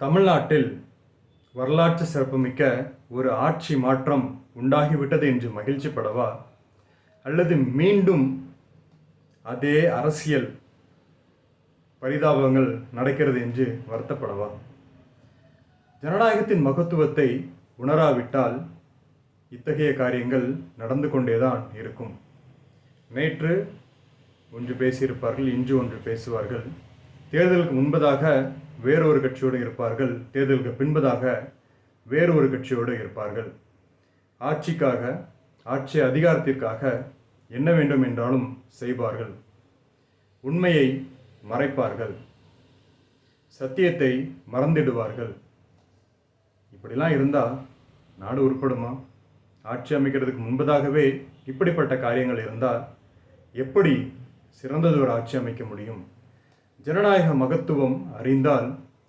தமிழ்நாட்டில் வரலாற்று சிறப்புமிக்க ஒரு ஆட்சி மாற்றம் உண்டாகிவிட்டது என்று மகிழ்ச்சிப்படவா, அல்லது மீண்டும் அதே அரசியல் பரிதாபங்கள் நடக்கிறது என்று வருத்தப்படவா? ஜனநாயகத்தின் மகத்துவத்தை உணராவிட்டால் இத்தகைய காரியங்கள் நடந்து கொண்டேதான் இருக்கும். நேற்று ஒன்று பேசியிருப்பார்கள், இன்று ஒன்று பேசுவார்கள். தேர்தலுக்கு முன்பதாக வேறொரு கட்சியோடு இருப்பார்கள், தேர்தலுக்கு பின்பதாக வேறொரு கட்சியோடு இருப்பார்கள். ஆட்சிக்காக, ஆட்சி அதிகாரத்திற்காக என்ன வேண்டும் என்றாலும் செய்வார்கள். உண்மையை மறைப்பார்கள், சத்தியத்தை மறந்திடுவார்கள். இப்படிலாம் இருந்தால் நாடு உருப்படுமா? ஆட்சி அமைக்கிறதுக்கு முன்பதாகவே இப்படிப்பட்ட காரியங்கள் இருந்தால் எப்படி சிறந்ததொரு ஆட்சி அமைக்க முடியும்? ஜனநாயக மகத்துவம் அறிந்தால்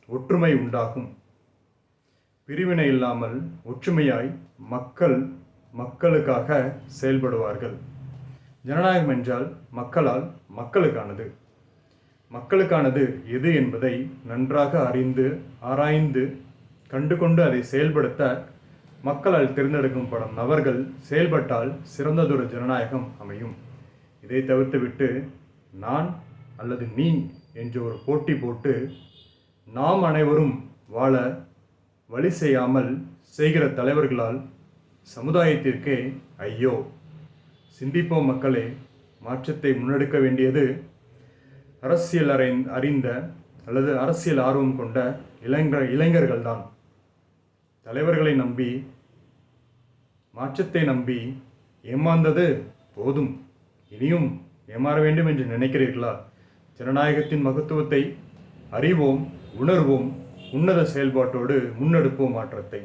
ஒற்றுமை உண்டாகும். பிரிவினை இல்லாமல் ஒற்றுமையாய் மக்களுக்காக செயல்படுவார்கள். ஜனநாயகம் என்றால் மக்களால் மக்களுக்கானது. மக்களுக்கானது எது என்பதை நன்றாக அறிந்து ஆராய்ந்து கண்டுகொண்டு அதை செயல்படுத்த மக்களால் தேர்ந்தெடுக்கப்படும் நபர்கள் செயல்பட்டால் சிறந்ததொரு ஜனநாயகம் அமையும். இதை தவிர்த்துவிட்டு நான் அல்லது நீ என்று ஒரு போட்டி போட்டு நாம் அனைவரும் வாழ வழி செய்யாமல் செய்கிற தலைவர்களால் சமுதாயத்திற்கே ஐயோ. சிந்திப்போம் மக்களே. மாற்றத்தை முன்னெடுக்க வேண்டியது அரசியல் அறிந்த அல்லது அரசியல் ஆர்வம் கொண்ட இளைஞர்கள்தான். தலைவர்களை நம்பி, மாற்றத்தை நம்பி ஏமாந்தது போதும், இனியும் ஏமாற வேண்டும் என்று நினைக்கிறீர்களா? ஜனநாயகத்தின் மகத்துவத்தை அறிவோம், உணர்வோம், உன்னத செயல்பாட்டோடு முன்னெடுப்போம் மாற்றத்தை.